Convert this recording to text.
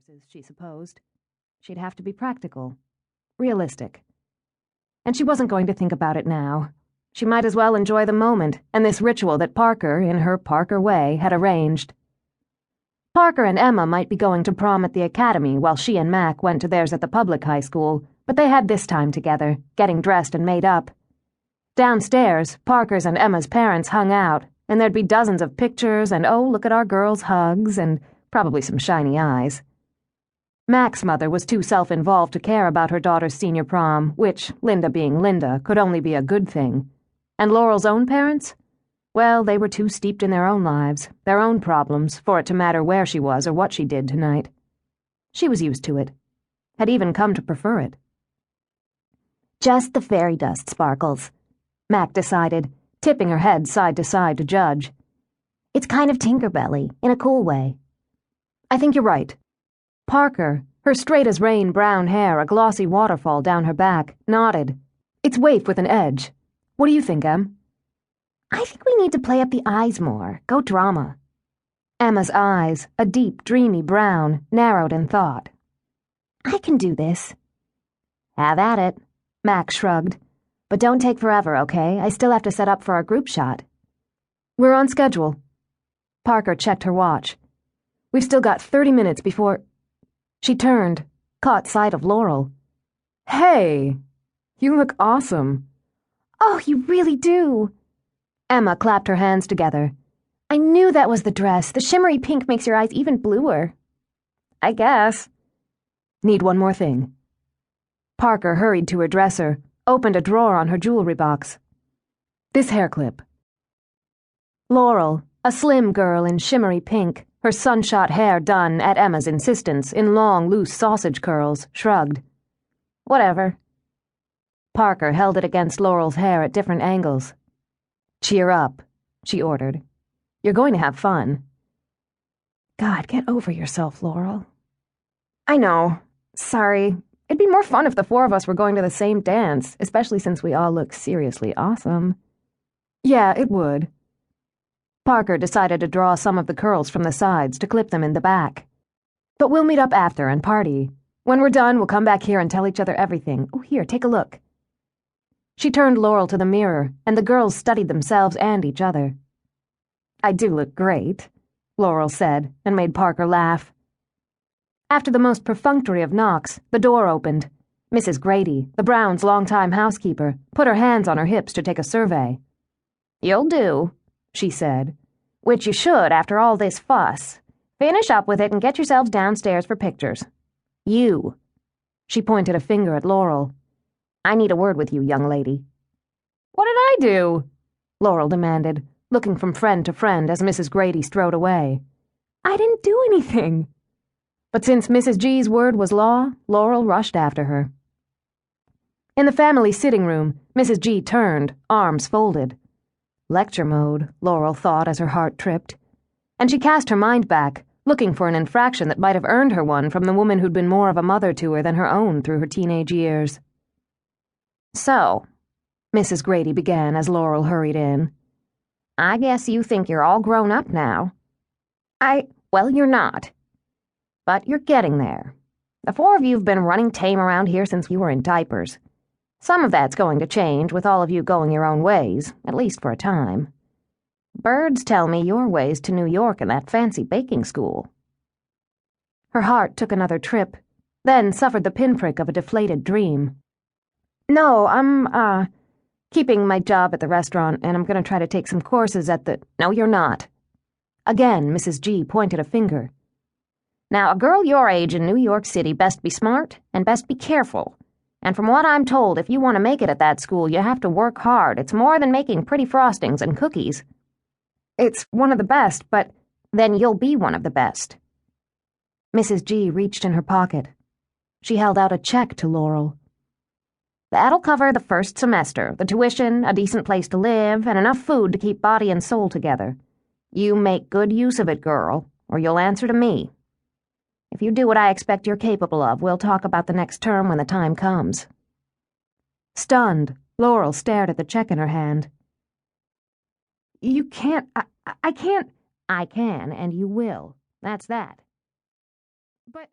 courses, she supposed. She'd have to be practical, realistic. And she wasn't going to think about it now. She might as well enjoy the moment and this ritual that Parker, in her Parker way, had arranged. Parker and Emma might be going to prom at the academy while she and Mac went to theirs at the public high school, but they had this time together, getting dressed and made up. Downstairs, Parker's and Emma's parents hung out, and there'd be dozens of pictures and, oh, look at our girls' hugs, and probably some shiny eyes. Mac's mother was too self-involved to care about her daughter's senior prom, which, Linda being Linda, could only be a good thing. And Laurel's own parents? Well, they were too steeped in their own lives, their own problems, for it to matter where she was or what she did tonight. She was used to it, had even come to prefer it. Just the fairy dust sparkles, Mac decided, tipping her head side to side to judge. It's kind of Tinkerbell-y, in a cool way. I think you're right. Parker, her straight-as-rain brown hair a glossy waterfall down her back, nodded. It's waif with an edge. What do you think, Em? I think we need to play up the eyes more, go drama. Emma's eyes, a deep, dreamy brown, narrowed in thought. I can do this. Have at it, Mac shrugged. But don't take forever, okay? I still have to set up for our group shot. We're on schedule. Parker checked her watch. We've still got 30 minutes before... She turned, caught sight of Laurel. Hey, you look awesome. Oh, you really do. Emma clapped her hands together. I knew that was the dress. The shimmery pink makes your eyes even bluer. I guess. Need one more thing. Parker hurried to her dresser, opened a drawer on her jewelry box. This hair clip. Laurel, a slim girl in shimmery pink, her sunshot hair done, at Emma's insistence, in long, loose sausage curls, shrugged. Whatever. Parker held it against Laurel's hair at different angles. Cheer up, she ordered. You're going to have fun. God, get over yourself, Laurel. I know. Sorry. It'd be more fun if the four of us were going to the same dance, especially since we all look seriously awesome. Yeah, it would. Parker decided to draw some of the curls from the sides to clip them in the back. But we'll meet up after and party. When we're done, we'll come back here and tell each other everything. Oh, here, take a look. She turned Laurel to the mirror, and the girls studied themselves and each other. I do look great, Laurel said, and made Parker laugh. After the most perfunctory of knocks, the door opened. Mrs. Grady, the Browns' longtime housekeeper, put her hands on her hips to take a survey. You'll do, she said, which you should after all this fuss. Finish up with it and get yourselves downstairs for pictures. You. She pointed a finger at Laurel. I need a word with you, young lady. What did I do? Laurel demanded, looking from friend to friend as Mrs. Grady strode away. I didn't do anything. But since Mrs. G's word was law, Laurel rushed after her. In the family sitting room, Mrs. G turned, arms folded. Lecture mode, Laurel thought as her heart tripped. And she cast her mind back, looking for an infraction that might have earned her one from the woman who'd been more of a mother to her than her own through her teenage years. So, Mrs. Grady began as Laurel hurried in. I guess you think you're all grown up now. Well, you're not. But you're getting there. The four of you've been running tame around here since you were in diapers. Some of that's going to change with all of you going your own ways, at least for a time. Birds tell me your ways to New York and that fancy baking school. Her heart took another trip, then suffered the pinprick of a deflated dream. No, I'm, keeping my job at the restaurant, and I'm going to try to take some courses at the... No, you're not. Again, Mrs. G pointed a finger. Now, a girl your age in New York City best be smart and best be careful. And from what I'm told, if you want to make it at that school, you have to work hard. It's more than making pretty frostings and cookies. It's one of the best, but then you'll be one of the best. Mrs. G reached in her pocket. She held out a check to Laurel. That'll cover the first semester, the tuition, a decent place to live, and enough food to keep body and soul together. You make good use of it, girl, or you'll answer to me. If you do what I expect you're capable of, we'll talk about the next term when the time comes. Stunned, Laurel stared at the check in her hand. You can't, I can't. I can, and you will. That's that. But...